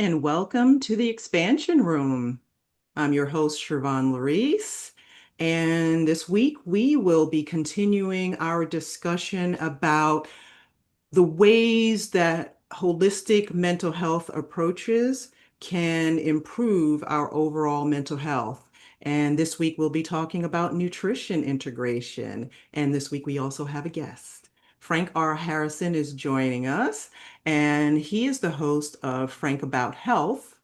and welcome to the Expansion Room. I'm your host, Siobhan Larice, and this week we will be continuing our discussion about the ways that holistic mental health approaches can improve our overall mental health. And this week we'll be talking about nutrition integration. And this week we also have a guest. Frank R. Harrison is joining us, and he is the host of Frank About Health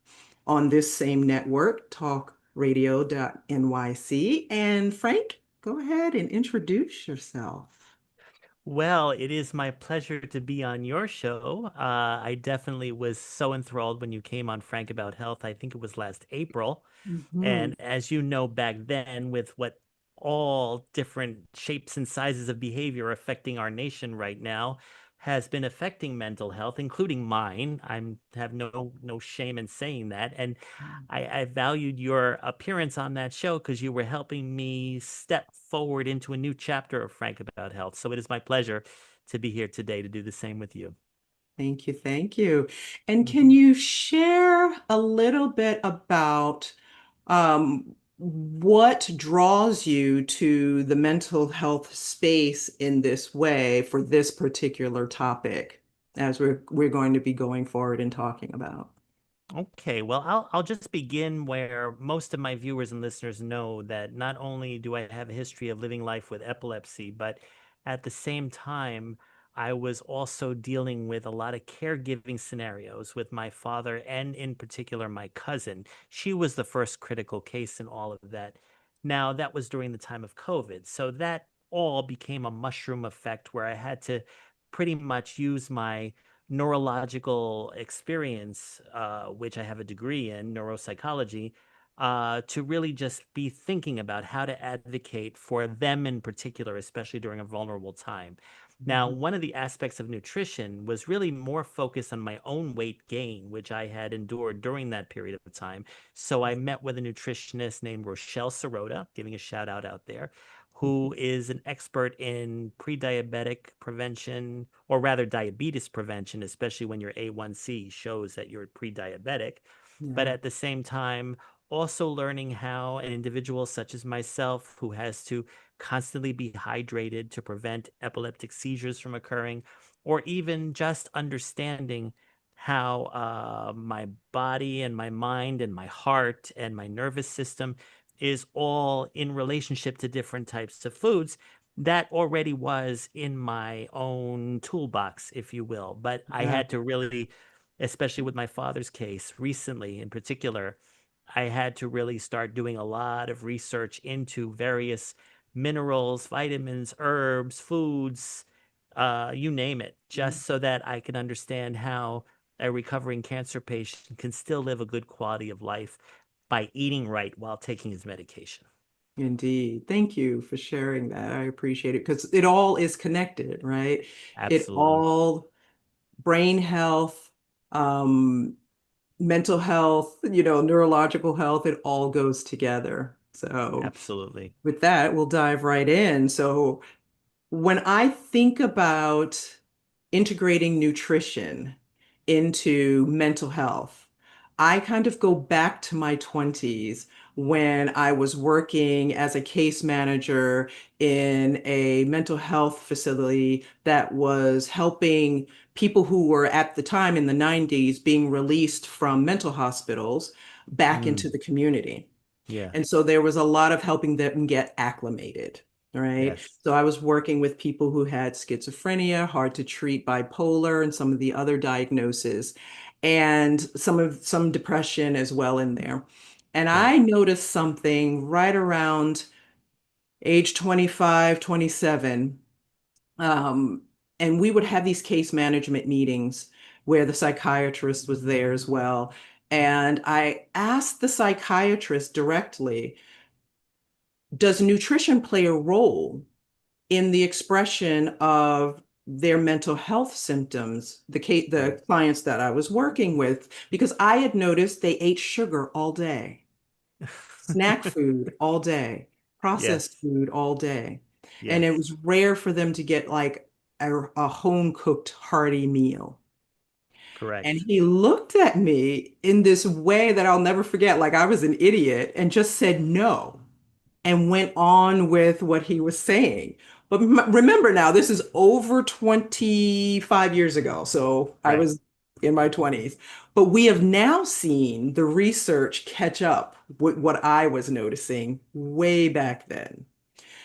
on this same network, talkradio.nyc. And Frank, go ahead and introduce yourself. Well, it is my pleasure to be on your show. I definitely was so enthralled when you came on Frank About Health. I think it was last April. Mhm. And as you know, back then, with what all different shapes and sizes of behavior affecting our nation right now, has been affecting mental health, including mine. I'm have no shame in saying that. And I valued your appearance on that show because you were helping me step forward into a new chapter of Frank About Health. So it is my pleasure to be here today to do the same with you. Thank you. Thank you. And can Mhm. you share a little bit about what draws you to the mental health space in this way for this particular topic, as we're going to be going forward and talking about? Okay, well, I'll just begin where most of my viewers and listeners know that not only do I have a history of living life with epilepsy, but at the same time, I was also dealing with a lot of caregiving scenarios with my father and in particular my cousin. She was the first critical case in all of that. Now, that was during the time of COVID. So that all became a mushroom effect where I had to pretty much use my neurological experience, which I have a degree in neuropsychology, to really just be thinking about how to advocate for them in particular, especially during a vulnerable time. Now, Mhm. one of the aspects of nutrition was really more focused on my own weight gain, which I had endured during that period of time. So I met with a nutritionist named Rochelle Sirota, giving a shout out there, who is an expert in pre-diabetic prevention, or rather diabetes prevention, especially when your A1C shows that you're pre-diabetic. But Yeah. at the same time, also learning how an individual such as myself, who has to constantly be hydrated to prevent epileptic seizures from occurring, or even just understanding how my body and my mind and my heart and my nervous system is all in relationship to different types of foods. That already was in my own toolbox, if you will. But I Yeah. had to really, especially with my father's case recently in particular, I had to really start doing a lot of research into various minerals, vitamins, herbs, foods, you name it, just so that I can understand how a recovering cancer patient can still live a good quality of life by eating right while taking his medication. Indeed. Thank you for sharing that. I appreciate it because it all is connected, right? It Absolutely. all, brain health, um, mental health, neurological health, it all goes together. So Absolutely. with that, we'll dive right in. So when I think about integrating nutrition into mental health, I kind of go back to my 20s when I was working as a case manager in a mental health facility that was helping people who were at the time in the 90s being released from mental hospitals back into Mm, the community. yeah. And so there was a lot of helping them get acclimated, right? Yes. So I was working with people who had schizophrenia, hard to treat bipolar, and some of the other diagnoses, and some depression as well in there. And Right. I noticed something right around age 25, 27. Um, and we would have these case management meetings where the psychiatrist was there as well. And I asked the psychiatrist directly, does nutrition play a role in the expression of their mental health symptoms, Right. the clients that I was working with? Because I had noticed they ate sugar all day, snack food all day, processed Yes. food all day. And it Yes. was rare for them to get like a home cooked hearty meal. And Correct. he looked at me in this way that I'll never forget, like I was an idiot, and just said no and went on with what he was saying. But remember now, this is over 25 years ago. So I Right. was in my 20s. But we have now seen the research catch up with what I was noticing way back then,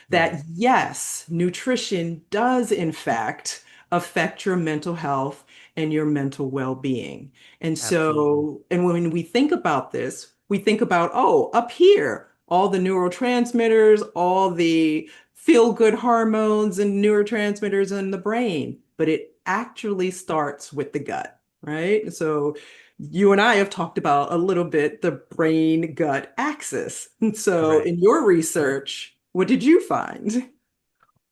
Right. that yes, nutrition does in fact affect your mental health and your mental well-being. And Absolutely. so, and when we think about this, we think about, oh, up here, all the neurotransmitters, all the feel-good hormones and neurotransmitters in the brain, but it actually starts with the gut, right? So you and I have talked about a little bit the brain gut axis. And so Correct. in your research, what did you find?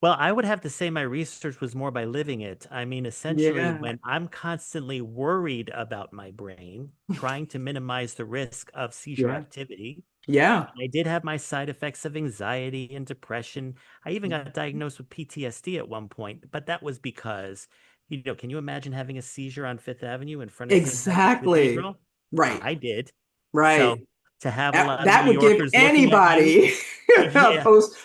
Well, I would have to say my research was more by living it. I mean, essentially, Yeah, when I'm constantly worried about my brain, trying to minimize the risk of seizure yeah, activity, yeah. I did have my side effects of anxiety and depression. I even got diagnosed with PTSD at one point, but that was because, can you imagine having a seizure on Fifth Avenue in front of St. Patrick's Exactly. Cathedral? Right, I did. So right. to have a That lot of that New would give Yorkers looking at you, anybody yeah,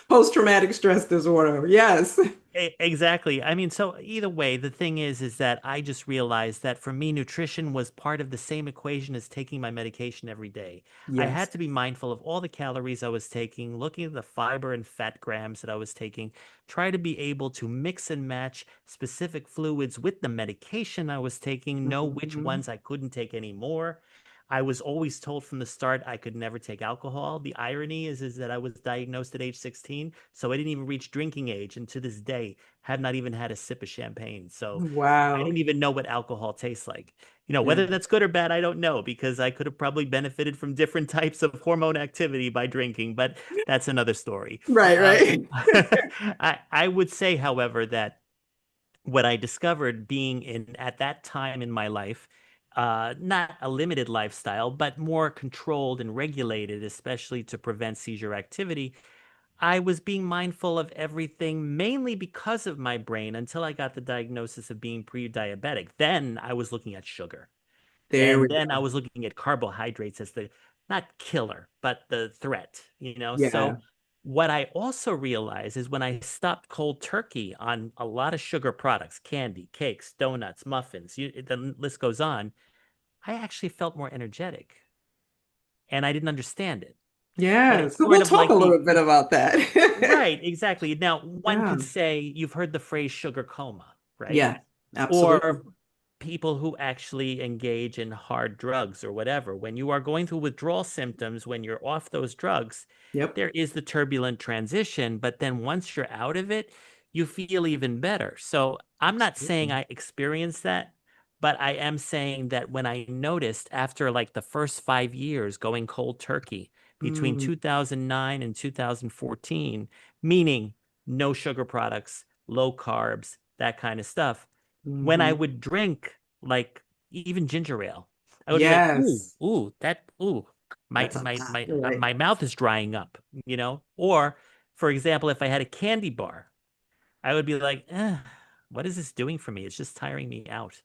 post-traumatic stress disorder. Yes. Exactly. I mean, so either way, the thing is that I just realized that for me, nutrition was part of the same equation as taking my medication every day. I Yes. had to be mindful of all the calories I was taking, looking at the fiber and fat grams that I was taking, try to be able to mix and match specific fluids with the medication I was taking, know which Mhm. ones I couldn't take anymore. I was always told from the start I could never take alcohol. The irony is that I was diagnosed at age 16, so I didn't even reach drinking age, and to this day have not even had a sip of champagne. So I Wow. didn't even know what alcohol tastes like. Yeah. Whether that's good or bad, I don't know because I could have probably benefited from different types of hormone activity by drinking, but that's another story. Right, Um, right. I would say, however, that what I discovered being in at that time in my life, not a limited lifestyle, but more controlled and regulated, especially to prevent seizure activity. I was being mindful of everything mainly because of my brain until I got the diagnosis of being pre-diabetic. Then I was looking at sugar. There we And then I go. was looking at carbohydrates as the not killer, but the threat. Yeah. So what I also realized is when I stopped cold turkey on a lot of sugar products, candy, cakes, donuts, muffins, the list goes on, I actually felt more energetic and I didn't understand it. But Yeah. it's So sort we'll of talk a like little the bit about that. right, exactly. Now, one Yeah. could say you've heard the phrase sugar coma, right? Yeah. Absolutely. Or people who actually engage in hard drugs or whatever. When you are going through withdrawal symptoms, when you're off those drugs, Yep. there is the turbulent transition. But then once you're out of it, you feel even better. So I'm not saying Absolutely. I experienced that, but I am saying that when I noticed after like the first 5 years going cold turkey between Mm, 2009 and 2014, meaning no sugar products, low carbs, that kind of stuff when I hmm. would drink like even ginger ale, I would be like, Yes. my That's a my lot. my You're right. my mouth is drying up. Or, for example, if I had a candy bar, I would be like, what is this doing for me? It's just tiring me out.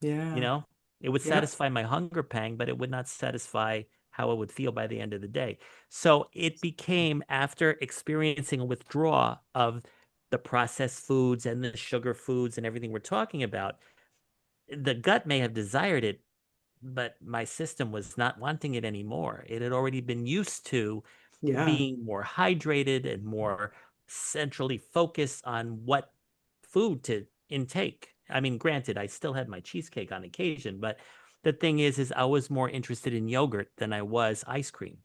You Yeah. know, it would Yep. satisfy my hunger pang, but it would not satisfy how I would feel by the end of the day. So it became after experiencing a withdrawal of the processed foods and the sugar foods and everything we're talking about the gut may have desired it, but my system was not wanting it anymore. It had already been used to Yeah. being more hydrated and more centrally focused on what food to intake. I mean, granted, I still had my cheesecake on occasion, but the thing is I was more interested in yogurt than I was ice cream,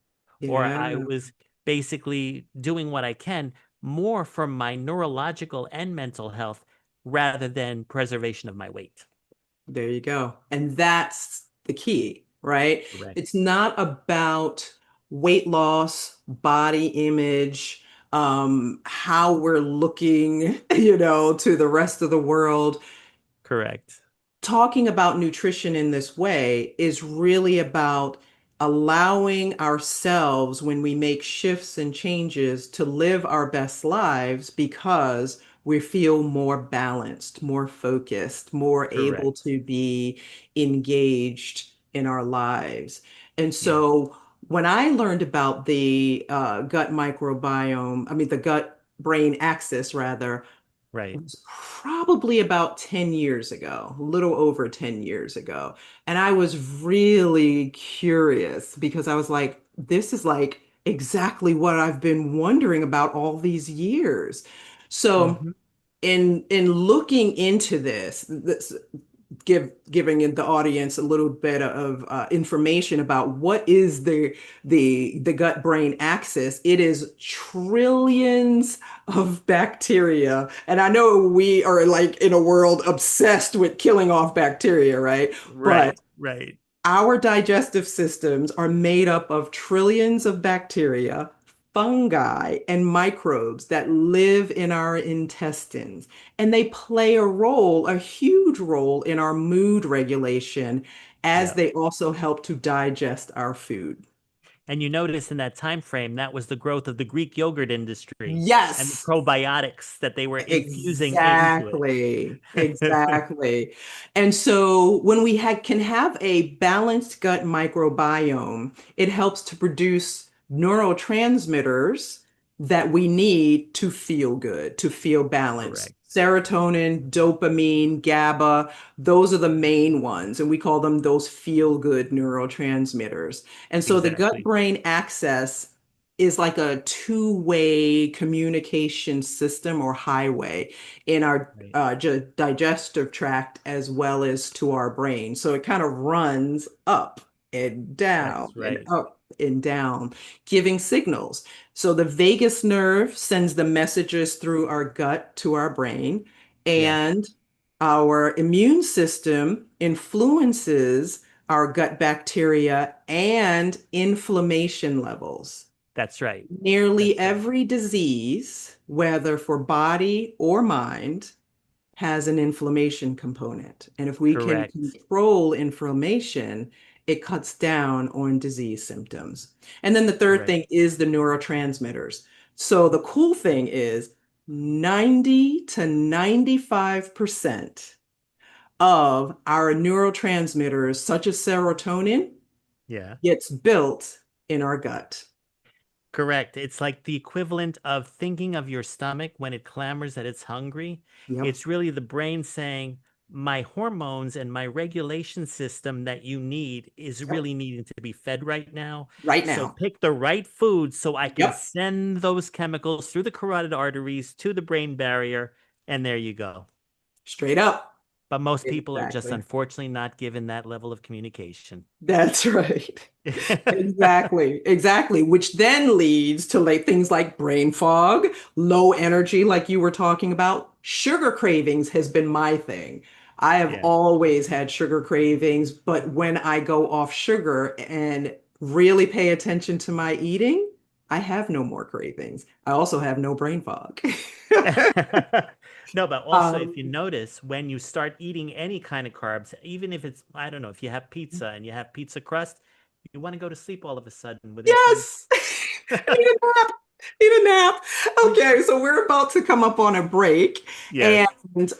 or Yeah. I was basically doing what I can more for my neurological and mental health rather than preservation of my weight. There you go. And that's the key, right? Correct. It's not about weight loss, body image, how we're looking, to the rest of the world. Correct. Talking about nutrition in this way is really about allowing ourselves, when we make shifts and changes, to live our best lives because we feel more balanced, more focused, more able Correct. to be engaged in our lives. And Yeah. so when I learned about the gut microbiome, I mean, the gut brain axis, rather, Right. it was probably about 10 years ago, a little over 10 years ago. And I was really curious because I was like, this is like exactly what I've been wondering about all these years. So Hmm. in looking into this, giving the audience a little bit of information about what is the gut brain axis. It is trillions of bacteria, and I know we are like in a world obsessed with killing off bacteria, right? But Right. Right. our digestive systems are made up of trillions of bacteria, fungi, and microbes that live in our intestines. And they play a role, a huge role in our mood regulation, as Yeah. they also help to digest our food. And you notice in that time frame, that was the growth of the Greek yogurt industry and the Yes. probiotics that they were infusing into it. Exactly, exactly. And so when can have a balanced gut microbiome, it helps to produce neurotransmitters that we need to feel good, to feel balanced. Correct. Serotonin, dopamine, GABA, those are the main ones, and we call them those feel-good neurotransmitters. And so the Exactly. gut-brain axis is like a two-way communication system or highway in our Right. digestive tract as well as to our brain. So it kind of runs That's right. up and down, giving signals. So the vagus nerve sends the messages through our gut to our brain, Yes, and our immune system influences our gut bacteria and inflammation levels. that's right. Nearly That's right. every disease, whether for body or mind, has an inflammation component. And if we can Correct. control inflammation, it cuts down on disease symptoms. And then the third Correct. thing is the neurotransmitters. So the cool thing is 90 to 95% of our neurotransmitters, such as serotonin, Yeah. gets built in our gut. Correct. It's like the equivalent of thinking of your stomach when it clamors that it's hungry. Yep. It's really the brain saying, my hormones and my regulation system that you need is Yep. really needing to be fed right now. Right So now. pick the right food so I can Yep. send those chemicals through the carotid arteries to the brain barrier. And there you go. Straight up. But most people are just Exactly. unfortunately not given that level of communication. That's right. Exactly. Exactly. Which then leads to like things like brain fog, low energy, like you were talking about. Sugar cravings has been my thing. I have Yeah. always had sugar cravings, but when I go off sugar and really pay attention to my eating, I have no more cravings. I also have no brain fog. No, but also if Um, you notice when you start eating any kind of carbs, even if it's, I don't know, if you have pizza and you have pizza crust, you want to go to sleep all of a sudden within 20 yes. I need a nap. Need a nap. Okay, so we're about to come up on a break. Yes. And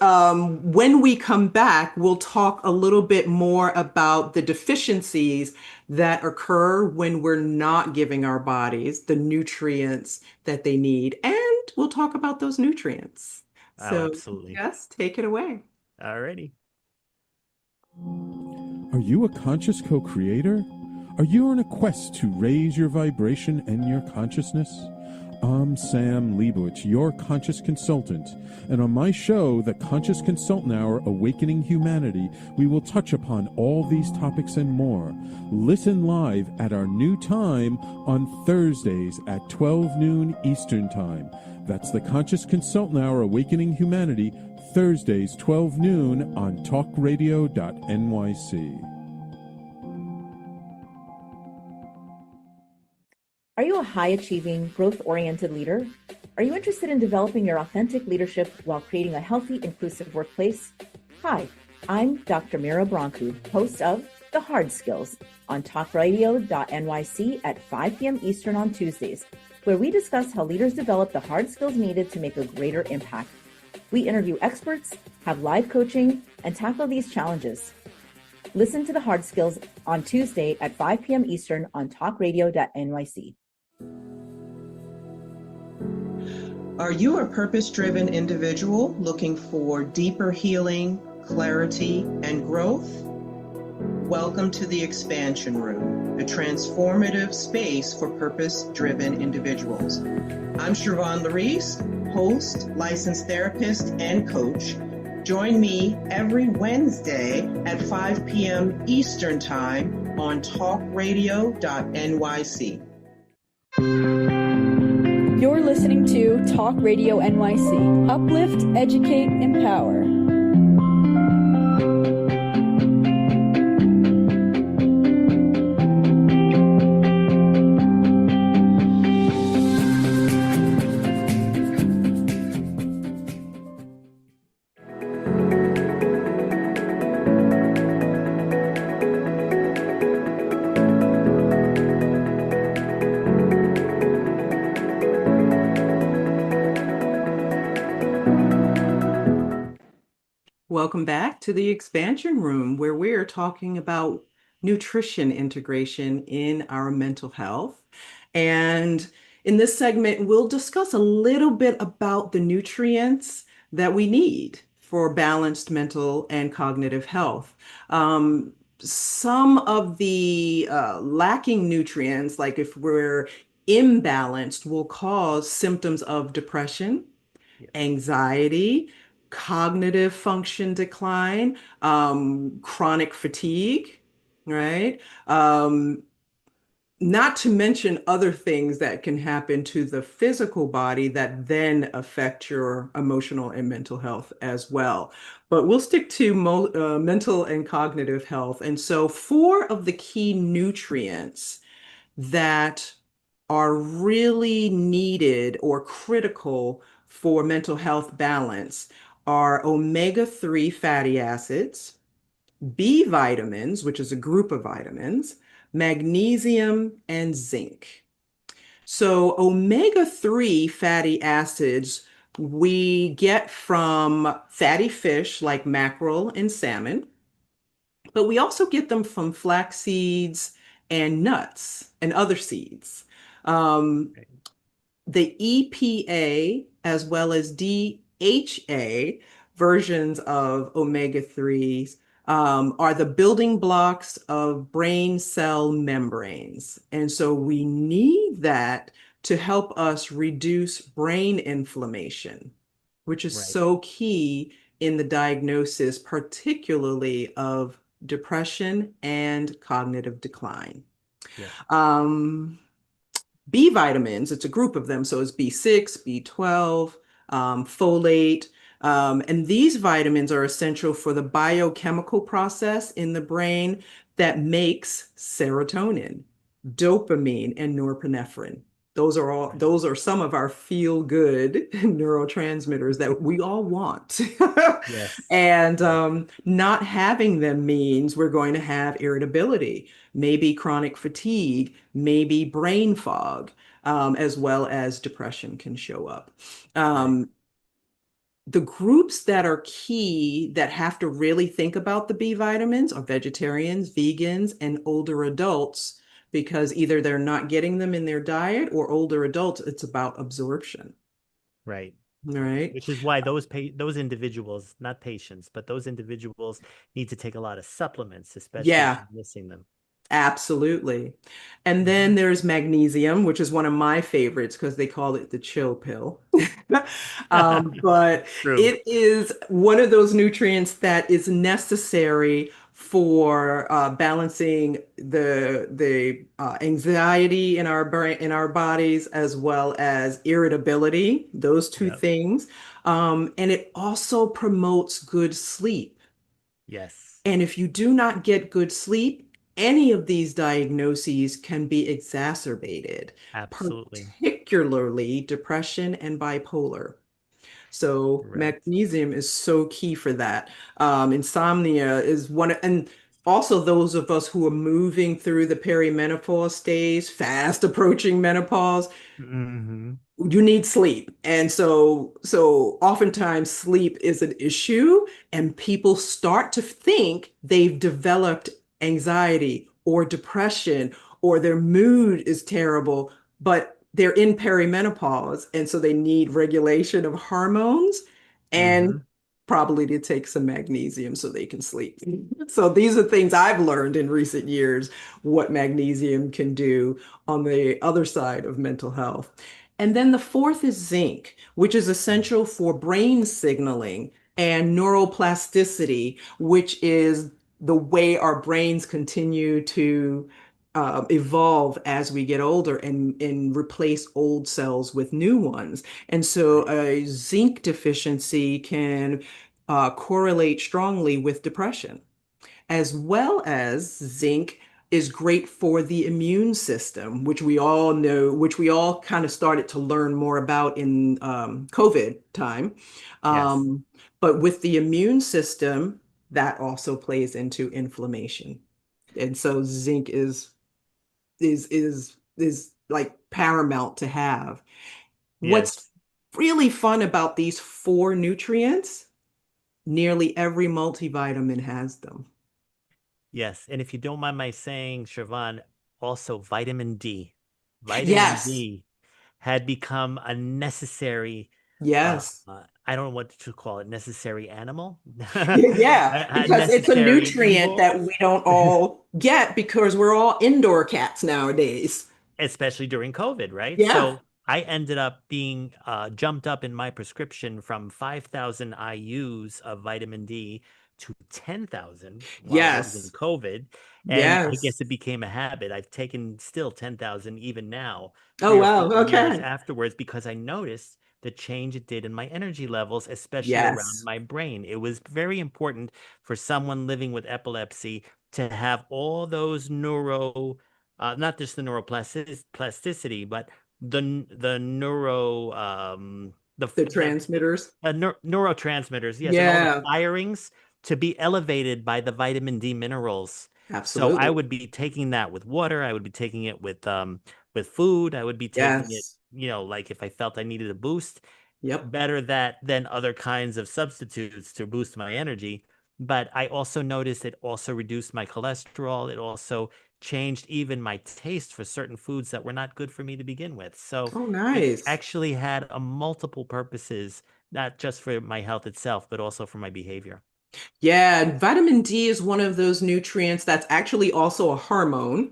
when we come back, we'll talk a little bit more about the deficiencies that occur when we're not giving our bodies the nutrients that they need. And we'll talk about those nutrients. Oh, So, absolutely. yes, take it away. Alrighty. Are you a conscious co creator? Are you on a quest to raise your vibration and your consciousness? I'm Sam Leibowitz, your conscious consultant, and on my show, The Conscious Consultant Hour Awakening Humanity, we will touch upon all these topics and more. Listen live at our new time on Thursdays at 12 noon Eastern Time. That's The Conscious Consultant Hour Awakening Humanity, Thursdays 12 noon on talkradio.nyc. Are you a high-achieving, growth-oriented leader? Are you interested in developing your authentic leadership while creating a healthy, inclusive workplace? Hi, I'm Dr. Mira Broncu, host of The Hard Skills on talkradio.nyc at 5 p.m. Eastern on Tuesdays, where we discuss how leaders develop the hard skills needed to make a greater impact. We interview experts, have live coaching, and tackle these challenges. Listen to The Hard Skills on Tuesday at 5 p.m. Eastern on talkradio.nyc. Are you a purpose-driven individual looking for deeper healing, clarity, and growth? Welcome to the Expansion Room, a transformative space for purpose-driven individuals. I'm Siobhan Larice, host, licensed therapist, and coach. Join me every Wednesday at 5 p.m. Eastern Time on talkradio.nyc. You're listening to Talk Radio NYC. Uplift, educate, empower. Welcome back to the Expansion Room, where we're talking about nutrition integration in our mental health. And in this segment, we'll discuss a little bit about the nutrients that we need for balanced mental and cognitive health. Some of the lacking nutrients, like if we're imbalanced, will cause symptoms of depression, anxiety, cognitive function decline, chronic fatigue, right? Not to mention other things that can happen to the physical body that then affect your emotional and mental health as well. But we'll stick to mental and cognitive health. And so 4 of the key nutrients that are really needed or critical for mental health balance are omega-3 fatty acids, B vitamins, which is a group of vitamins, magnesium, and zinc. So omega-3 fatty acids we get from fatty fish like mackerel and salmon, but we also get them from flax seeds and nuts and other seeds. The EPA as well as DHA versions of omega-3s are the building blocks of brain cell membranes. And so we need that to help us reduce brain inflammation, which is so key in the diagnosis, particularly of depression and cognitive decline. B vitamins, it's a group of them. So it's B6, B12, folate. And these vitamins are essential for the biochemical process in the brain that makes serotonin, dopamine, and norepinephrine. Those are some of our feel-good neurotransmitters that we all want. And not having them means we're going to have irritability, maybe chronic fatigue, maybe brain fog, as well as depression can show up. The groups that are key that have to really think about the B vitamins are vegetarians, vegans, and older adults, because either they're not getting them in their diet, or older adults, it's about absorption. Right. Right. Which is why those individuals, not patients, but those individuals need to take a lot of supplements, especially if you're missing them. Absolutely. And then there's magnesium, which is one of my favorites because they call it the chill pill. But it is one of those nutrients that is necessary for balancing the anxiety in our brain, in our bodies, as well as irritability, those 2 things. And it also promotes good sleep. Yes. And if you do not get good sleep, any of these diagnoses can be exacerbated. Absolutely. Particularly depression and bipolar. So magnesium is so key for that. Insomnia is one, and also those of us who are moving through the perimenopause stage, fast approaching menopause, you need sleep. And so oftentimes sleep is an issue, and people start to think they've developed anxiety or depression or their mood is terrible, but they're in perimenopause, and so they need regulation of hormones and Hmm. probably to take some magnesium so they can sleep. So these are things I've learned in recent years, what magnesium can do on the other side of mental health. And then the fourth is zinc, which is essential for brain signaling and neuroplasticity, which is the way our brains continue to evolve as we get older and replace old cells with new ones. And so Right. a zinc deficiency can correlate strongly with depression, as well as zinc is great for the immune system, which we all know, which we all kind of started to learn more about in COVID time. Yes. Um, but with the immune system, that also plays into inflammation. And so zinc is like paramount to have. What's Yes. really fun about these four nutrients, nearly every multivitamin has them. Yes. And if you don't mind my saying, Siobhan, also vitamin D. Vitamin Yes, D had become a necessary, yes. I don't know what to call it, necessary animal, Yeah, a because it's a necessary nutrient evil. that we don't all get because we're all indoor cats nowadays. Especially during COVID, right? Yeah. So I ended up being jumped up in my prescription from 5,000 IUs of vitamin D to 10,000 while I was in Yes. COVID. And I Yes. guess it became a habit. I've taken still 10,000 even now, Oh, 3 or 4 years wow. Okay. afterwards, because I noticed the change it did in my energy levels, especially around Yes. my brain. It was very important for someone living with epilepsy to have all those not just the neuroplasticity, but the neuro The transmitters. neurotransmitters, yes, and all the Yeah, firings to be elevated by the vitamin D minerals. So I absolutely. would be taking that with water. I would be taking it with food. I would be taking it, Yes. like if I felt I needed a boost, Yep. better that than other kinds of substitutes to boost my energy. But I also noticed it also reduced my cholesterol. It also changed even my taste for certain foods that were not good for me to begin with. So Oh, it nice. actually had a multiple purposes, not just for my health itself, but also for my behavior. Yeah, vitamin D is one of those nutrients that's actually also a hormone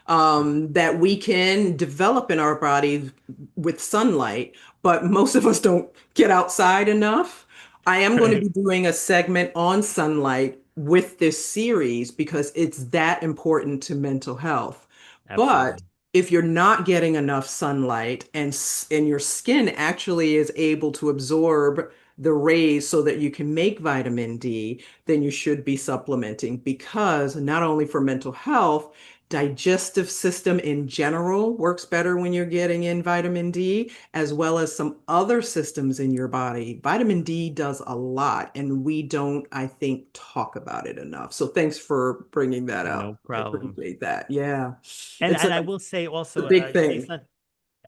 that we can develop in our body with sunlight, but most of us don't get outside enough. I am going to Right. be doing a segment on sunlight with this series because it's that important to mental health. But Absolutely. if you're not getting enough sunlight and your skin actually is able to absorb the rays so that you can make vitamin D, then you should be supplementing because not only for mental health, digestive system in general works better when you're getting in vitamin D, as well as some other systems in your body. Vitamin D does a lot, and we don't, I think, talk about it enough. So thanks for bringing that No up. I problem. appreciate that. Yeah, And it's and I will say a also, big it's thing. not.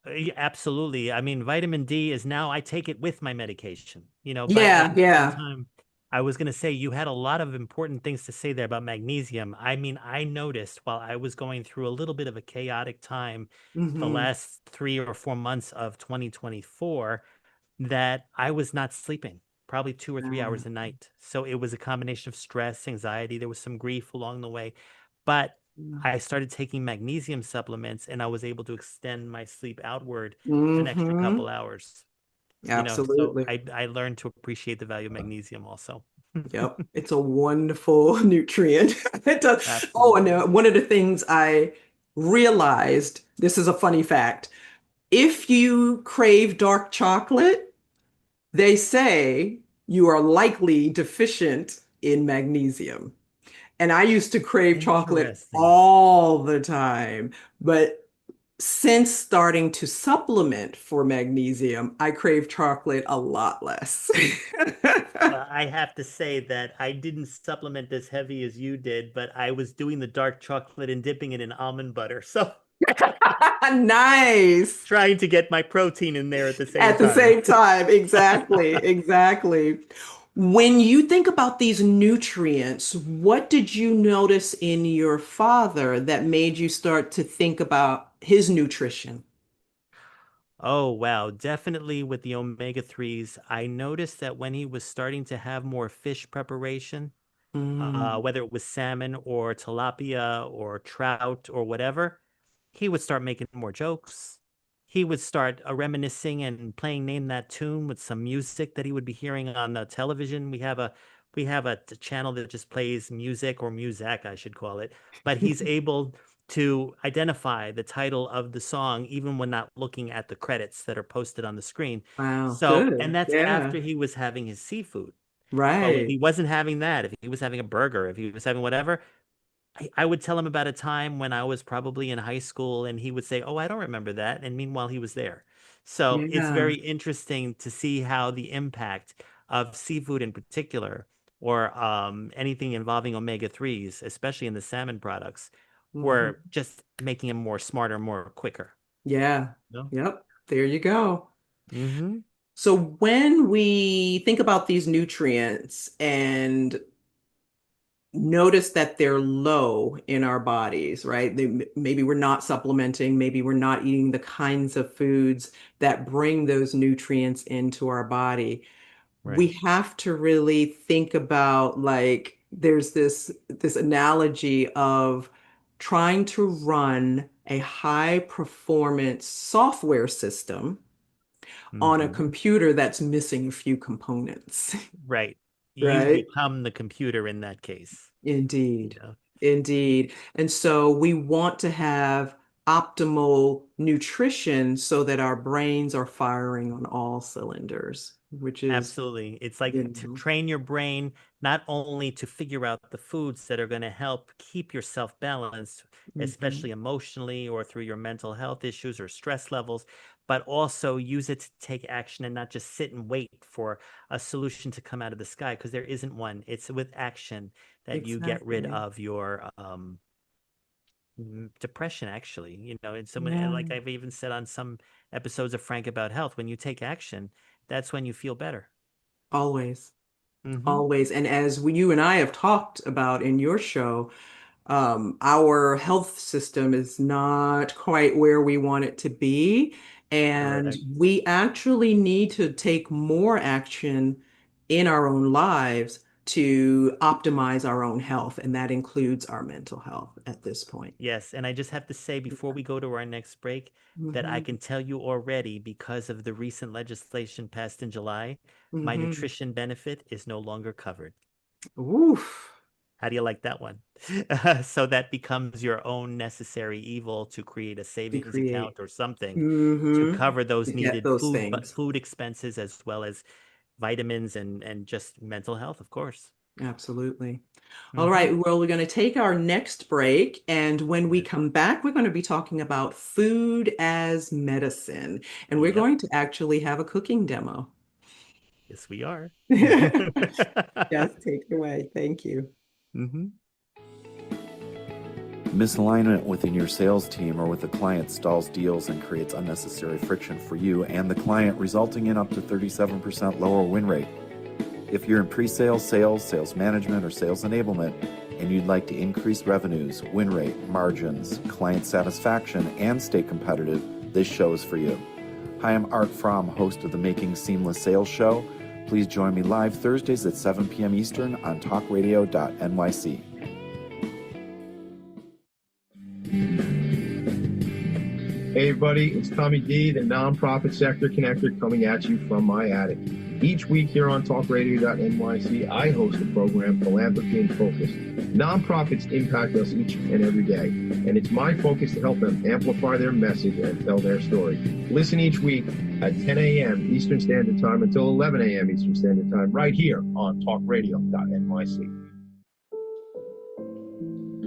Yeah, absolutely. I mean, vitamin D is now, I take it with my medication, but at Yeah, the same yeah. time, I was going to say you had a lot of important things to say there about magnesium. I mean, I noticed while I was going through a little bit of a chaotic time the Hmm. last 3 or 4 months of 2024 that I was not sleeping, probably 2 or 3 hours a night. So it was a combination of stress, anxiety. There was some grief along the way. But I started taking magnesium supplements and I was able to extend my sleep outward an extra Hmm. couple hours. So Absolutely. I learned to appreciate the value of magnesium also. Yep, it's a wonderful nutrient. It does. Oh, and Absolutely. one of the things I realized, this is a funny fact. If you crave dark chocolate, they say you are likely deficient in magnesium. And I used to crave chocolate Interesting. all the time, but since starting to supplement for magnesium, I crave chocolate a lot less. Well, I have to say that I didn't supplement as heavy as you did, but I was doing the dark chocolate and dipping it in almond butter. So Nice. Trying to get my protein in there at the same At the time. same time, exactly, exactly. When you think about these nutrients, what did you notice in your father that made you start to think about his nutrition? Oh, wow. Definitely with the omega-3s, I noticed that when he was starting to have more fish preparation, Mm, whether it was salmon or tilapia or trout or whatever, he would start making more jokes. He would start reminiscing and playing Name That Tune with some music that he would be hearing on the television. We have a channel that just plays music or muzak, I should call it. But he's able to identify the title of the song even when not looking at the credits that are posted on the screen. wow, So, and good. that's Yeah, after he was having his seafood. But if he right. wasn't having that, if he was having a burger, if he was having whatever, I would tell him about a time when I was probably in high school and he would say, "Oh, I don't remember that." And meanwhile, he was there. So it's Yeah. very interesting to see how the impact of seafood in particular, or anything involving omega-3s, especially in the salmon products, Mhm. were just making him more smarter, more quicker. Yeah. No? Yep. There you go. Mm-hmm. So when we think about these nutrients and notice that they're low in our bodies, right? Maybe we're not supplementing, maybe we're not eating the kinds of foods that bring those nutrients into our body. We Right. have to really think about like there's this analogy of trying to run a high performance software system on a Mm-hmm. computer that's missing a few components, Right. You right? become the computer in that case. You Indeed. know? Indeed. And so we want to have optimal nutrition so that our brains are firing on all cylinders, which is, Absolutely. It's you like to know, train your brain not only to figure out the foods that are going to help keep yourself balanced, mhm, especially emotionally or through your mental health issues or stress levels, but also use it to take action and not just sit and wait for a solution to come out of the sky because there isn't one. It's with action that you get rid exactly. of your depression, actually. And so Yeah, like I've even said on some episodes of Frank About Health, when you take action, that's when you feel better. always, Hmm. always. And as you and I have talked about in your show, our health system is not quite where we want it to be. And Correct. we actually need to take more action in our own lives to optimize our own health. And that includes our mental health at this point. Yes, and I just have to say before we go to our next break that I Hmm. can tell you already, because of the recent legislation passed in July, my Hmm. nutrition benefit is no longer covered. Oof, How do you like that one? So that becomes your own necessary evil to create a to savings account create. or something to Hmm. cover those To get needed those food, but things. food expenses as well as vitamins and just mental health, of course. Absolutely. All Hmm. right. Well, we're going to take our next break. And when we Yes. come back, we're going to be talking about food as medicine. And we're Yep. going to actually have a cooking demo. Yes, we are. Yes, take it away. Thank you. Hmm. Misalignment within your sales team or with a client stalls deals and creates unnecessary friction for you and the client, resulting in up to 37% lower win rate. If you're in pre-sales, sales, sales management, or sales enablement, and you'd like to increase revenues, win rate, margins, client satisfaction, and stay competitive, this show is for you. Hi, I'm Art Fromm, host of the Making Seamless Sales Show. Please join me live Thursdays at 7 p.m. Eastern on talkradio.nyc. Hey everybody, it's Tommy D, the nonprofit sector connector, coming at you from my attic. Each week here on talkradio.nyc, I host the program Philanthropy in Focus. Nonprofits impact us each and every day, and it's my focus to help them amplify their message and tell their story. Listen each week at 10 a.m. Eastern Standard Time until 11 a.m. Eastern Standard Time, right here on talkradio.nyc.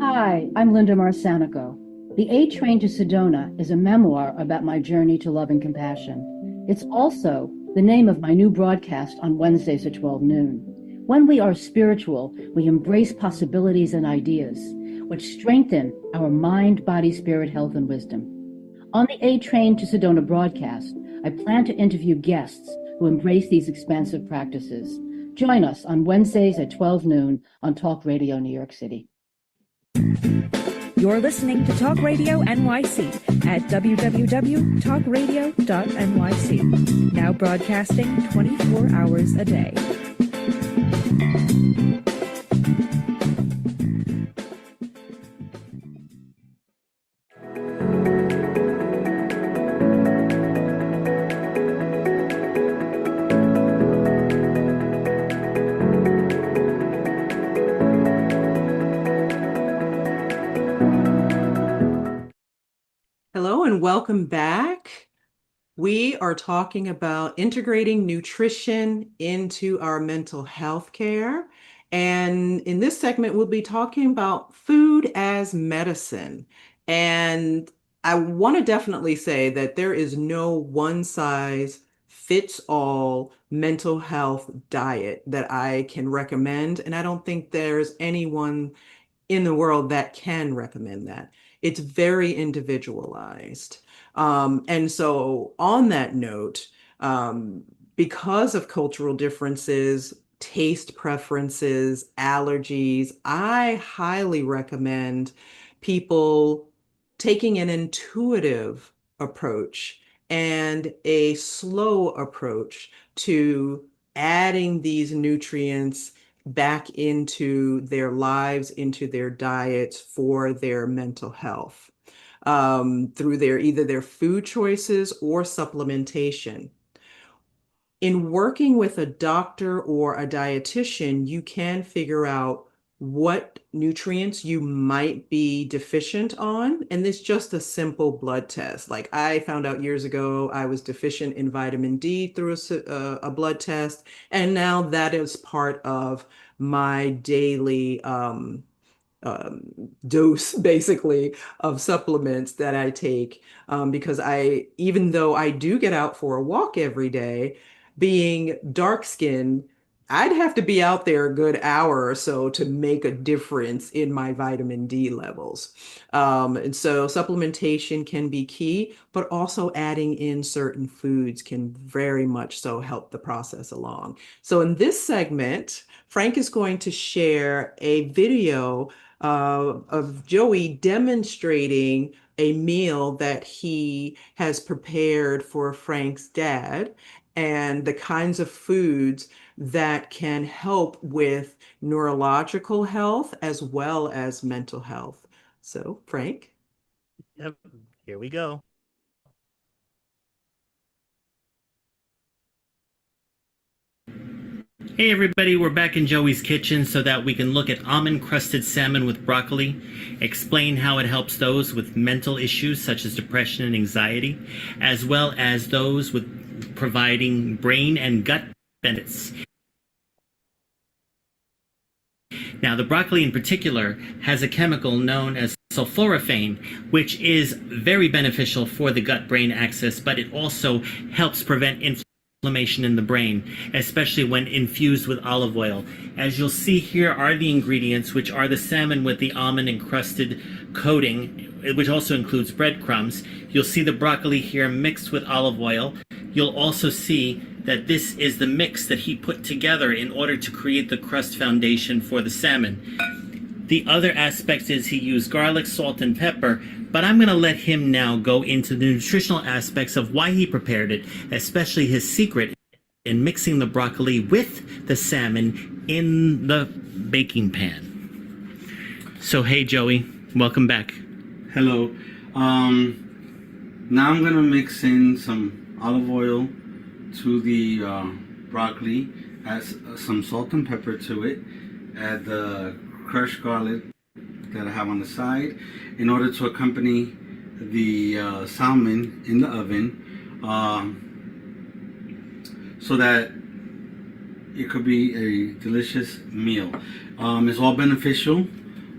Hi, I'm Linda Marsanico. The A Train to Sedona is a memoir about my journey to love and compassion. It's also the name of my new broadcast on Wednesdays at 12 noon. When we are spiritual, we embrace possibilities and ideas. which strengthen our mind, body, spirit, health, and wisdom. On the A Train to Sedona broadcast, I plan to interview guests who embrace these expansive practices. Join us on Wednesdays at 12 noon on Talk Radio New York City. You're listening to Talk Radio NYC at www.talkradio.nyc. Now broadcasting 24 hours a day. Hello and welcome back. We are talking about integrating nutrition into our mental health care. And in this segment, we'll be talking about food as medicine. And I want to definitely say that there is no one size fits all mental health diet that I can recommend. And I don't think there's anyone in the world that can recommend that. It's very individualized. And so on that note, because of cultural differences, taste preferences, allergies, I highly recommend people taking an intuitive approach and a slow approach to adding these nutrients back into their lives, into their diets for their mental health, through either their food choices or supplementation. In working with a doctor or a dietitian, you can figure out what nutrients you might be deficient on. And it's just a simple blood test. Like I found out years ago, I was deficient in vitamin D through a blood test. And now that is part of my daily dose basically of supplements that I take, because even though I do get out for a walk every day, being dark skinned, I'd have to be out there a good hour or so to make a difference in my vitamin D levels. And so supplementation can be key, but also adding in certain foods can very much so help the process along. So in this segment, Frank is going to share a video of Joey demonstrating a meal that he has prepared for Frank's dad and the kinds of foods that can help with neurological health as well as mental health. So, Frank? Yep, here we go. Hey everybody, we're back in Joey's kitchen so that we can look at almond-crusted salmon with broccoli, explain how it helps those with mental issues such as depression and anxiety, as well as those with providing brain and gut benefits. Now, the broccoli in particular has a chemical known as sulforaphane, which is very beneficial for the gut-brain axis, but it also helps prevent inflammation in the brain, especially when infused with olive oil. As you'll see here are the ingredients, which are the salmon with the almond-encrusted coating, which also includes breadcrumbs. You'll see the broccoli here mixed with olive oil. You'll also see that this is the mix that he put together in order to create the crust foundation for the salmon. The other aspect is he used garlic, salt, and pepper, but I'm going to let him now go into the nutritional aspects of why he prepared it, especially his secret in mixing the broccoli with the salmon in the baking pan. So, hey Joey, welcome back. Hello. Now I'm going to mix in some olive oil to the broccoli, add some salt and pepper to it, add the crushed garlic that I have on the side in order to accompany the salmon in the oven, so that it could be a delicious meal. It's all beneficial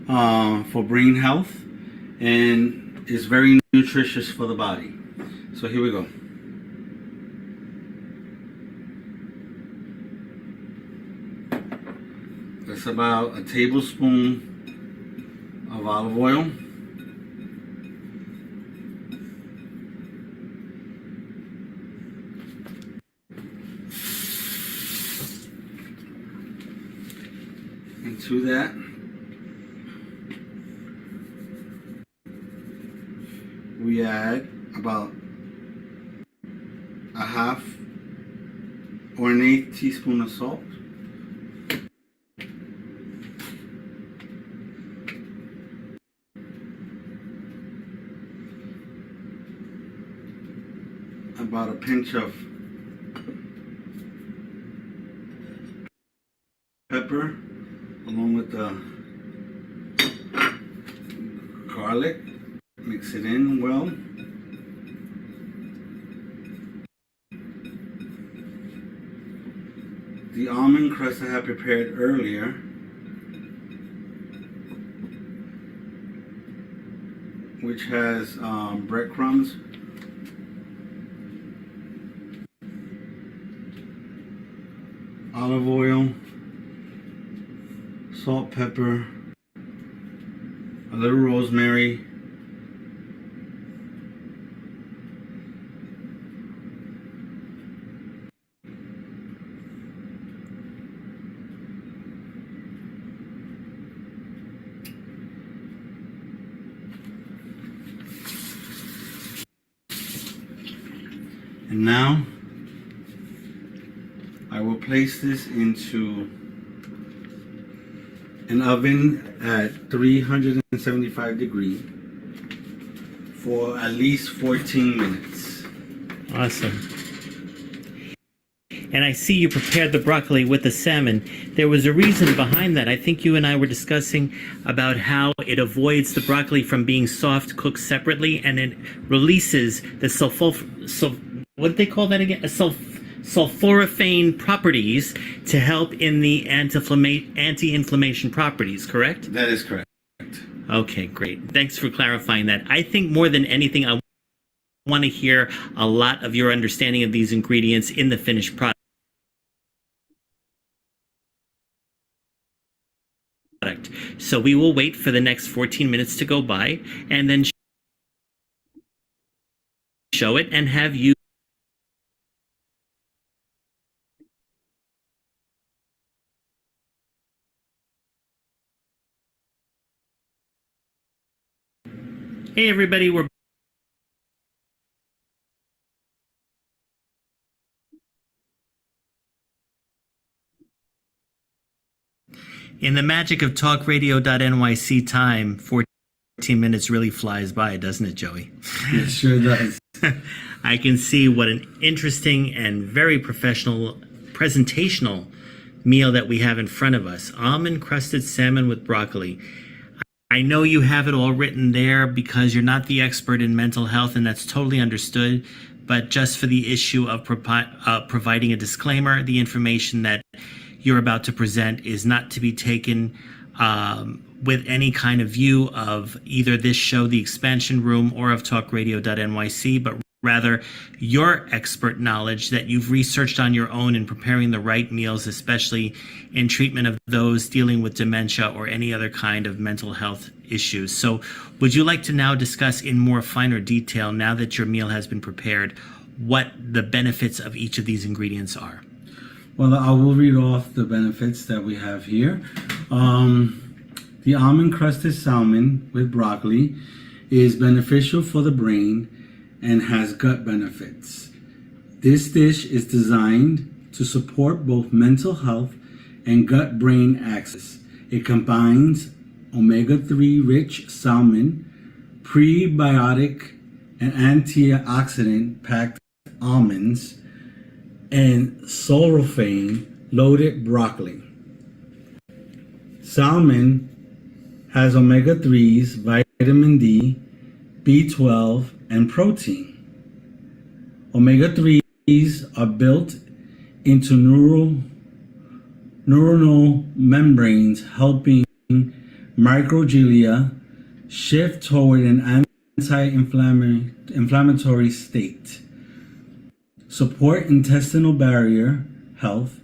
for brain health and is very nutritious for the body. So here we go. That's about a tablespoon of of olive oil. And to that, we add about a half or an eighth teaspoon of salt. About a pinch of pepper, along with the garlic. Mix it in well. The almond crust I had prepared earlier, which has breadcrumbs, olive oil, salt, pepper, a little rosemary, and now I will place this into an oven at 375 degrees for at least 14 minutes. Awesome. And I see you prepared the broccoli with the salmon. There was a reason behind that. I think you and I were discussing about how it avoids the broccoli from being soft, cooked separately, and it releases the what did they call that again? Sulforaphane properties to help in the anti-inflammation properties, correct? That is correct. Okay, great. Thanks for clarifying that. I think more than anything, I want to hear a lot of your understanding of these ingredients in the finished product. So we will wait for the next 14 minutes to go by and then show it and have you Hey everybody, we're in the magic of talkradio.nyc time. 14 minutes really flies by, doesn't it, Joey? It sure does. I can see what an interesting and very professional presentational meal that we have in front of us. Almond crusted salmon with broccoli. I know you have it all written there because you're not the expert in mental health, and that's totally understood. But just for the issue of providing a disclaimer, the information that you're about to present is not to be taken with any kind of view of either this show, The Expansion Room, or of talkradio.nyc, but rather your expert knowledge that you've researched on your own in preparing the right meals, especially in treatment of those dealing with dementia or any other kind of mental health issues. So would you like to now discuss in more finer detail, now that your meal has been prepared, what the benefits of each of these ingredients are? Well, I will read off the benefits that we have here. The almond crusted salmon with broccoli is beneficial for the brain and has gut benefits. This dish is designed to support both mental health and gut-brain axis. It combines omega-3 rich salmon, prebiotic and antioxidant-packed almonds, and sulforaphane loaded broccoli. Salmon has omega-3s, vitamin D, B12, and protein. Omega-3s are built into neuronal membranes, helping microglia shift toward an anti-inflammatory state, support intestinal barrier health,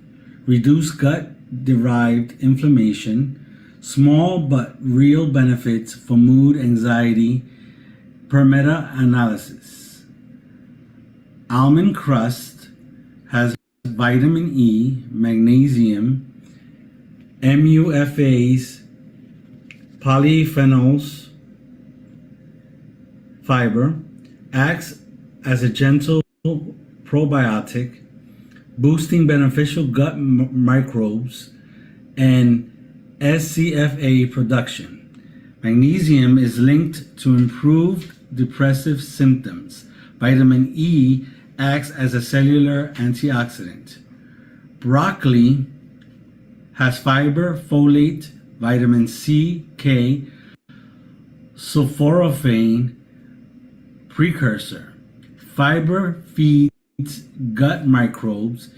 reduce gut-derived inflammation, Small but real benefits for mood anxiety per meta-analysis. Almond crust has vitamin E, magnesium, MUFAs, polyphenols, fiber, acts as a gentle probiotic, boosting beneficial gut microbes and SCFA production. Magnesium is linked to improved depressive symptoms. Vitamin E acts as a cellular antioxidant. Broccoli has fiber, folate, vitamin C, K, sulforaphane precursor. Fiber feeds gut microbes,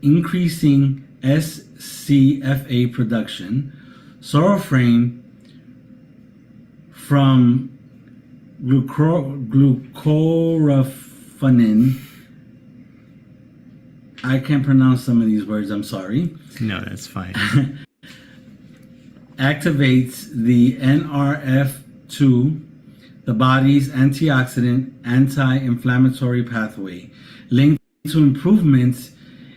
increasing SCFA production. Sulforaphane from glucoraphanin. I can't pronounce some of these words, I'm sorry. No, that's fine. Activates the NRF2, the body's antioxidant anti-inflammatory pathway, linked to improvements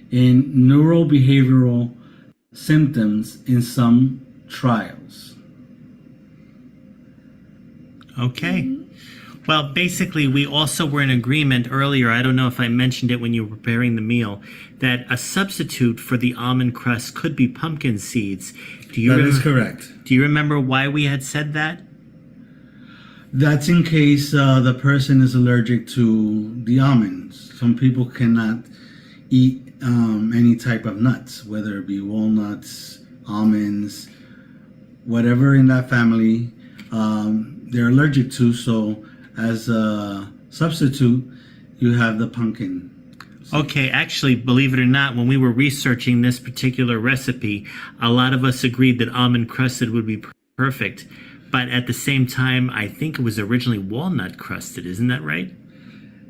in neurobehavioral symptoms in some trials. Okay. Well, basically, we also were in agreement earlier. I don't know if I mentioned it when you were preparing the meal, that a substitute for the almond crust could be pumpkin seeds. That is correct. Do you remember why we had said that? That's in case the person is allergic to the almonds. Some people cannot eat any type of nuts, whether it be walnuts, almonds, whatever in that family they're allergic to. So as a substitute, you have the pumpkin. Okay, actually, believe it or not, when we were researching this particular recipe, a lot of us agreed that almond crusted would be perfect. But at the same time, I think it was originally walnut crusted. Isn't that right?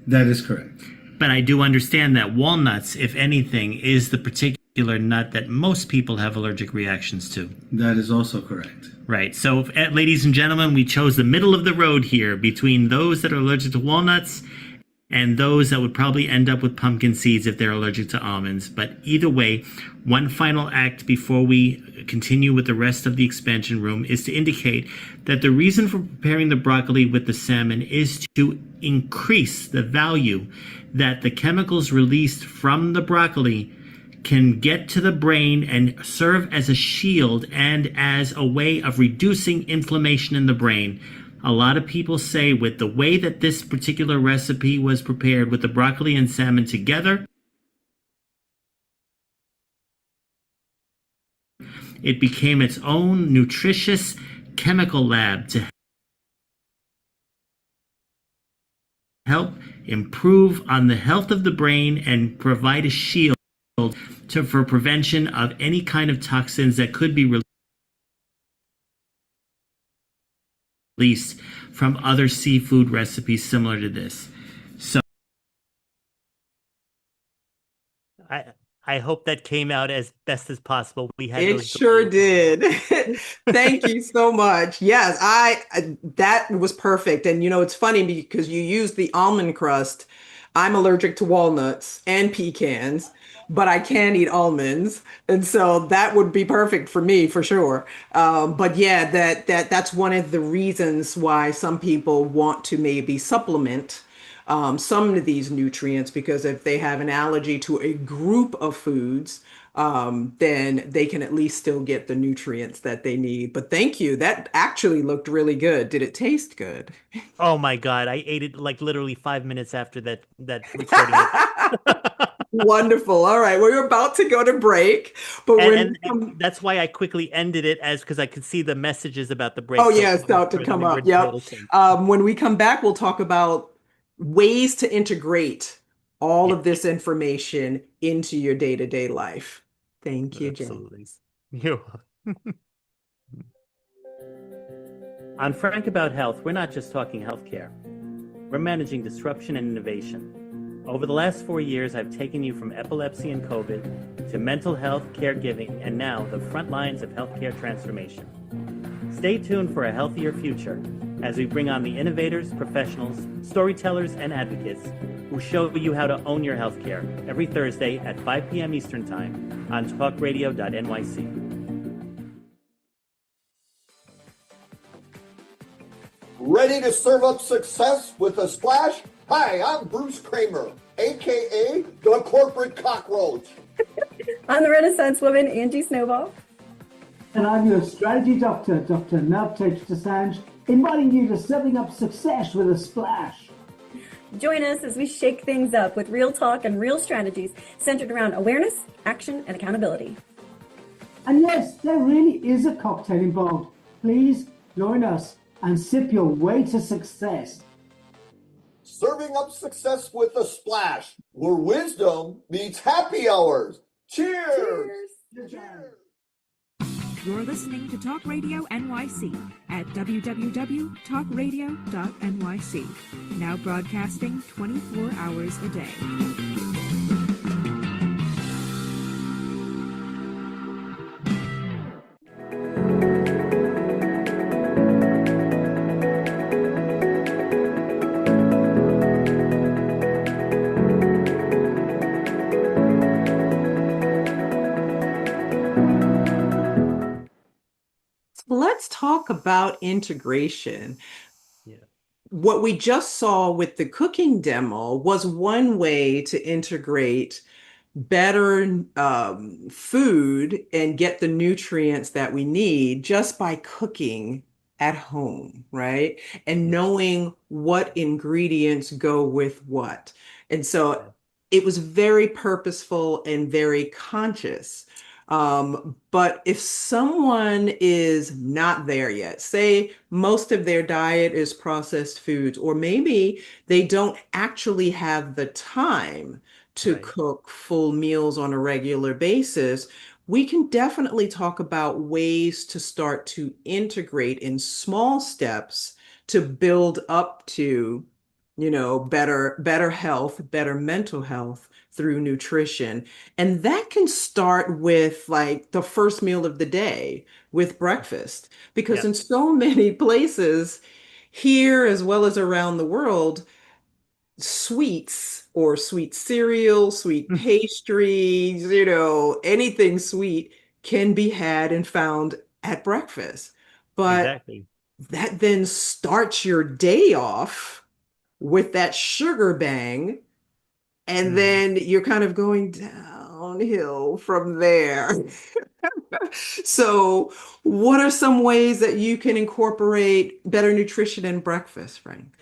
That is correct. But I do understand that walnuts, if anything, is the particular nut that most people have allergic reactions to. That is also correct. Right. So, ladies and gentlemen, we chose the middle of the road here between those that are allergic to walnuts and those that would probably end up with pumpkin seeds if they're allergic to almonds. But either way, one final act before we continue with the rest of the expansion room is to indicate that the reason for preparing the broccoli with the salmon is to increase the value that the chemicals released from the broccoli can get to the brain and serve as a shield and as a way of reducing inflammation in the brain. A lot of people say with the way that this particular recipe was prepared with the broccoli and salmon together, it became its own nutritious chemical lab to help improve on the health of the brain and provide a shield for prevention of any kind of toxins that could be released from other seafood recipes similar to this. So I hope that came out as best as possible. We had It sure did. Thank you so much. Yes, that was perfect. And it's funny because you used the almond crust. I'm allergic to walnuts and pecans, but I can eat almonds, and so that would be perfect for me for sure. But yeah, that's one of the reasons why some people want to maybe supplement some of these nutrients, because if they have an allergy to a group of foods, then they can at least still get the nutrients that they need. But thank you. That actually looked really good. Did it taste good? Oh my God, I ate it like literally 5 minutes after that recording. Wonderful. All right. We're about to go to break, but and that's why I quickly ended it, because I could see the messages about the break. Oh, yeah, it's about to come up. Yep. When we come back, we'll talk about ways to integrate all of this information into your day-to-day life. Thank you, Jen. Absolutely. You're welcome. On Frank About Health, we're not just talking healthcare. We're managing disruption and innovation. Over the last 4 years, I've taken you from epilepsy and COVID to mental health, caregiving, and now the front lines of healthcare transformation. Stay tuned for a healthier future as we bring on the innovators, professionals, storytellers, and advocates who show you how to own your healthcare every Thursday at 5 p.m. Eastern Time on talkradio.nyc. Ready to serve up success with a splash? Hi, I'm Bruce Kramer, aka the Corporate Cockroach. I'm the Renaissance woman, Angie Snowball. And I'm your strategy doctor, Dr. Navtesh Dessange, inviting you to serving up success with a splash. Join us as we shake things up with real talk and real strategies centered around awareness, action, and accountability. And yes, there really is a cocktail involved. Please join us and sip your way to success. Serving up success with a splash, where wisdom meets happy hours. Cheers! Cheers. You're listening to Talk Radio NYC at www.talkradio.nyc. Now broadcasting 24 hours a day. Let's talk about integration. Yeah. What we just saw with the cooking demo was one way to integrate better food and get the nutrients that we need just by cooking at home, right? And knowing what ingredients go with what. And so it was very purposeful and very conscious. But if someone is not there yet, say most of their diet is processed foods, or maybe they don't actually have the time to cook full meals on a regular basis, we can definitely talk about ways to start to integrate in small steps to build up to, better health, better mental health through nutrition. And that can start with like the first meal of the day with breakfast, because in so many places here as well as around the world, sweets or sweet cereal, sweet pastries, anything sweet can be had and found at breakfast. But Exactly. that then starts your day off with that sugar bang. And then you're kind of going downhill from there. So, what are some ways that you can incorporate better nutrition in breakfast, Frank?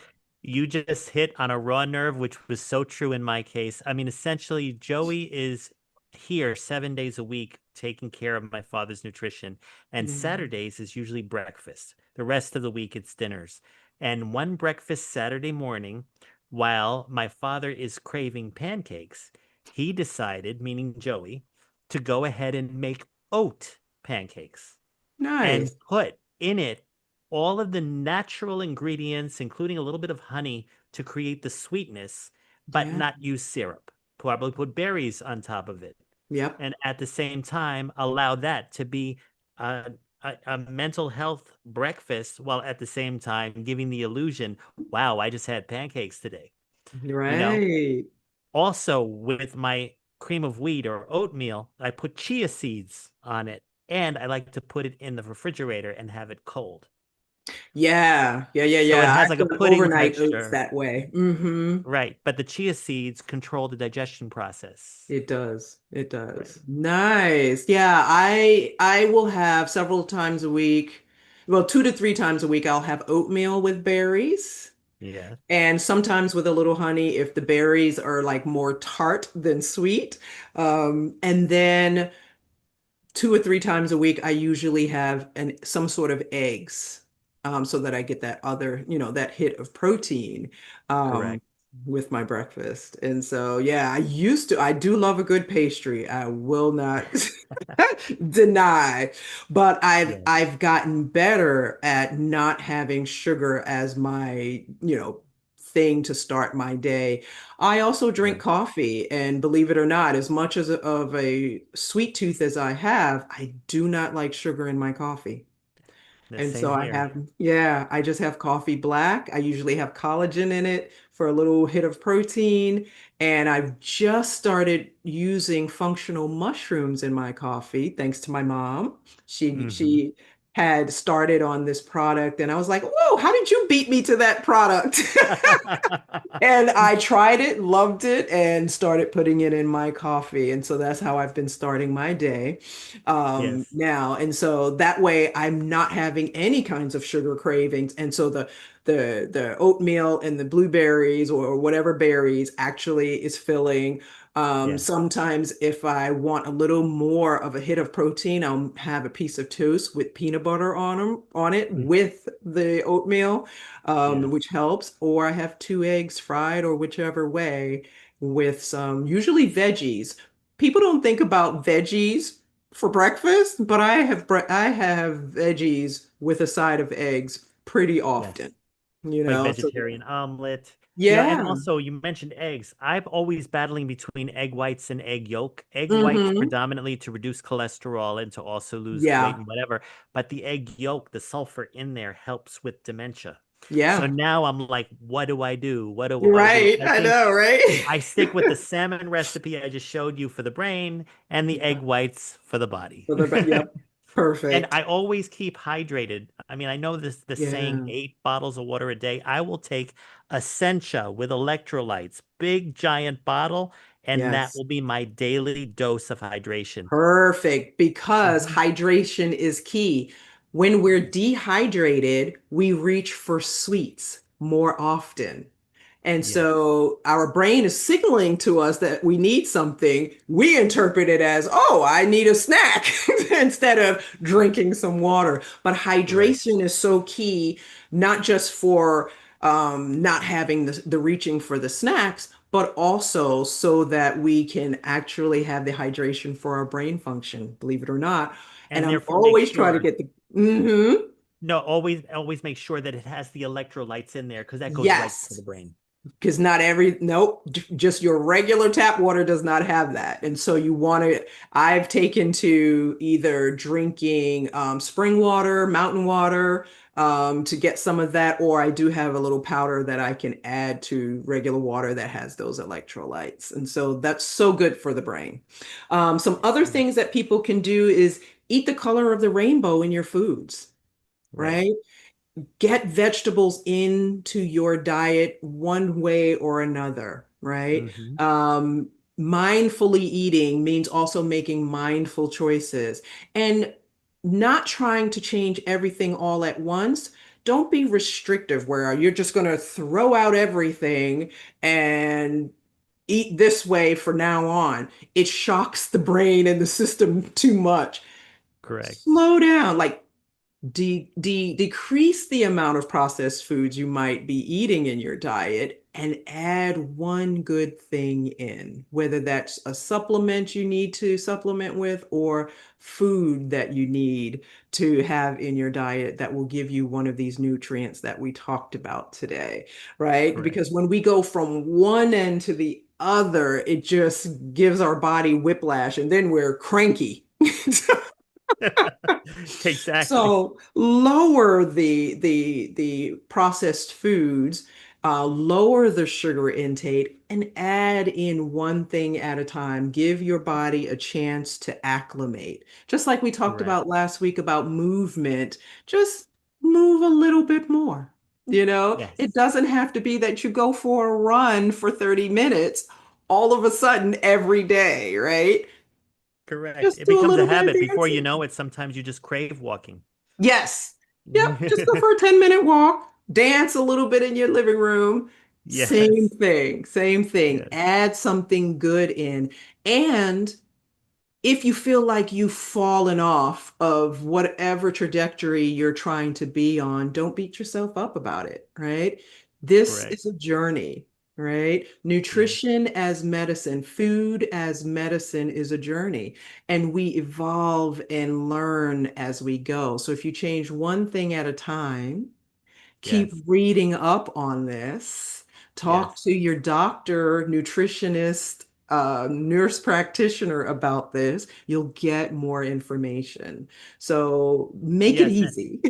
You just hit on a raw nerve, which was so true in my case. I mean, essentially, Joey is here 7 days a week taking care of my father's nutrition. And Saturdays is usually breakfast. The rest of the week, it's dinners. And one breakfast Saturday morning, while my father is craving pancakes, he decided, meaning Joey, to go ahead and make oat pancakes. Nice. And put in it all of the natural ingredients, including a little bit of honey to create the sweetness, but not use syrup. Probably put berries on top of it. Yep. And at the same time, allow that to be a mental health breakfast, while at the same time giving the illusion, wow, I just had pancakes today. Right. Also, with my cream of wheat or oatmeal, I put chia seeds on it. And I like to put it in the refrigerator and have it cold. Yeah. So it has like a pudding overnight texture. oats that way. Mm-hmm. Right. But the chia seeds control the digestion process. It does. It does. Right. Nice. Yeah. I will have several times a week, well, 2 to 3 times a week, I'll have oatmeal with berries. Yeah. And sometimes with a little honey if the berries are like more tart than sweet. And then 2 or 3 times a week, I usually have some sort of eggs, so that I get that other, that hit of protein Correct. with my breakfast. And so, yeah, I do love a good pastry. I will not deny, but I've gotten better at not having sugar as my, thing to start my day. I also drink coffee, and believe it or not, as much as of a sweet tooth as I have, I do not like sugar in my coffee. The And same so I here. have, yeah, I just have coffee black. I usually have collagen in it for a little hit of protein. And I've just started using functional mushrooms in my coffee, thanks to my mom. She had started on this product, and I was like, whoa, how did you beat me to that product? And I tried it, loved it, and started putting it in my coffee. And so that's how I've been starting my day Yes. now. And so that way I'm not having any kinds of sugar cravings. And so the oatmeal and the blueberries or whatever berries actually is filling. Yes. Sometimes if I want a little more of a hit of protein, I'll have a piece of toast with peanut butter on it with the oatmeal, Yes. which helps. Or I have 2 eggs fried or whichever way with some usually veggies. People don't think about veggies for breakfast, but I have veggies with a side of eggs pretty Yes. often, Like so vegetarian omelet. And yeah. also you mentioned eggs. I'm always battling between egg whites and egg yolk. Egg whites Hmm. predominantly to reduce cholesterol and to also lose weight Yeah. and whatever. But the egg yolk, the sulfur in there helps with dementia. So Yeah. now I'm like, what do I do? What do You're I do? right. I I think know, right? I stick with the salmon recipe I just showed you for the brain and the Yeah. egg whites for the body. Yep. And Perfect. I always keep hydrated. I mean, I know the saying Yeah. 8 bottles of water a day. I will take Essentia with electrolytes, big giant bottle, and that Yes. will be my daily dose of hydration. Perfect, because Mhm. hydration is key. When we're dehydrated, we reach for sweets more often. And Yes, so our brain is signaling to us that we need something. We interpret it as, oh, I need a snack instead of drinking some water. But correct. hydration is so key, not just for not having the reaching for the snacks, but also so that we can actually have the hydration for our brain function, believe it or not. And And I'm therefore make always trying to sure, get the, Mhm. no, always make sure that it has the electrolytes in there because that goes right to the Yes. brain. Because not every, nope, just your regular tap water does not have that. And so you want to, I've taken to either drinking spring water, mountain water, to get some of that, or I do have a little powder that I can add to regular water that has those electrolytes. And so that's so good for the brain. Some other Mm. things that people can do is eat the color of the rainbow in your foods, Right. right? Get vegetables into your diet one way or another, right? Hmm. Mindfully eating means also making mindful choices and not trying to change everything all at once. Don't be restrictive where you're just going to throw out everything and eat this way for now on. It shocks the brain and the system too much. Correct. Slow down. Like decrease the amount of processed foods you might be eating in your diet and add one good thing in, whether that's a supplement you need to supplement with or food that you need to have in your diet that will give you one of these nutrients that we talked about today, right? Correct. Because when we go from one end to the other, it just gives our body whiplash and then we're cranky. Exactly. So lower the processed foods, lower the sugar intake, and add in one thing at a time. Give your body a chance to acclimate. Just like we talked Correct. about last week about movement, just move a little bit more. It Yes. doesn't have to be that you go for a run for 30 minutes all of a sudden every day, right? Correct. Just It do a becomes a little bit of habit. Before you dancing. know it, sometimes you just crave walking. Yes. Yep. Just go for a 10-minute walk, dance a little bit in your living room. Same Yes. thing. Same thing. Yes. Add something good in. And if you feel like you've fallen off of whatever trajectory you're trying to be on, don't beat yourself up about it, right? This Correct. is a journey, right? Yes. Nutrition as medicine, food as medicine is a journey, and we evolve and learn as we go. So if you change one thing at a time, keep Yes. reading up on this, Talk to your doctor, nutritionist, nurse practitioner about this. You'll get more information. So make it easy.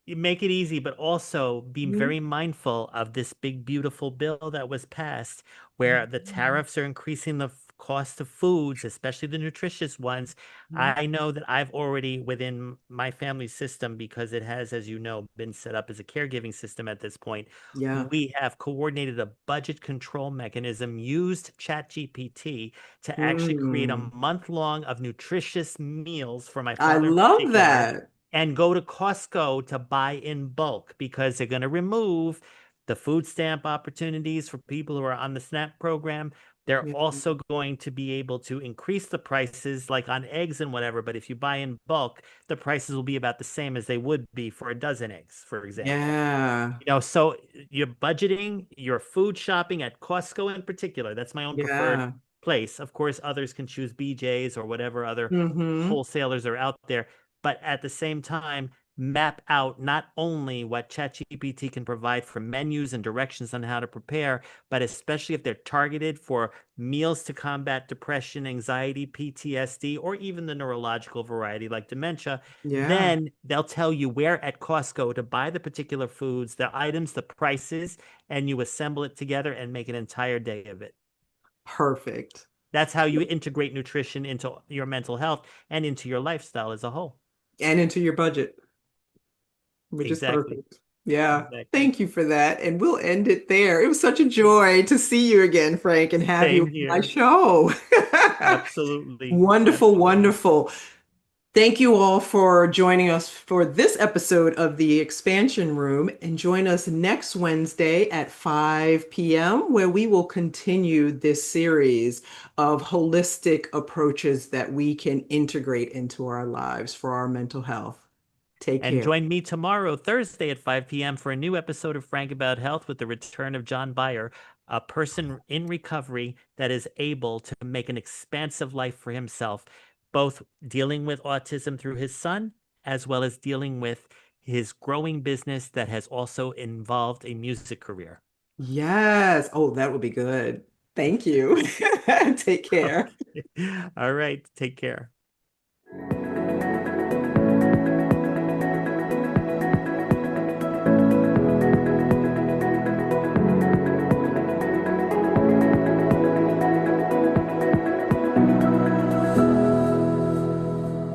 You make it easy, but also be very mindful of this big, beautiful bill that was passed, where the tariffs are increasing the cost of foods, especially the nutritious ones. I know that I've already, within my family system, because it has, as you know, been set up as a caregiving system at this point, Yeah. we have coordinated a budget control mechanism, used ChatGPT to actually create a month long of nutritious meals for my I father in love particular, that. and go to Costco to buy in bulk, because they're going to remove the food stamp opportunities for people who are on the SNAP program. They're also going to be able to increase the prices, like on eggs and whatever. But if you buy in bulk, the prices will be about the same as they would be for a dozen eggs, for example. Yeah. So you're budgeting your food shopping at Costco in particular. That's my own preferred place. Of course, others can choose BJ's or whatever other wholesalers are out there. But at the same time, map out not only what ChatGPT can provide for menus and directions on how to prepare, but especially if they're targeted for meals to combat depression, anxiety, PTSD, or even the neurological variety like dementia, then they'll tell you where at Costco to buy the particular foods, the items, the prices, and you assemble it together and make an entire day of it. Perfect. That's how you integrate nutrition into your mental health and into your lifestyle as a whole. And into your budget, which is perfect. Yeah. Thank you for that. And we'll end it there. It was such a joy to see you again, Frank, and have you on my show. Absolutely. Wonderful, wonderful. Thank you all for joining us for this episode of The Expansion Room, and join us next Wednesday at 5 p.m. where we will continue this series of holistic approaches that we can integrate into our lives for our mental health. Take care. And join me tomorrow, Thursday at 5 p.m. for a new episode of Frank About Health with the return of John Byer, a person in recovery that is able to make an expansive life for himself, both dealing with autism through his son, as well as dealing with his growing business that has also involved a music career. Yes. Oh, that would be good. Thank you. Take care. All right. Take care.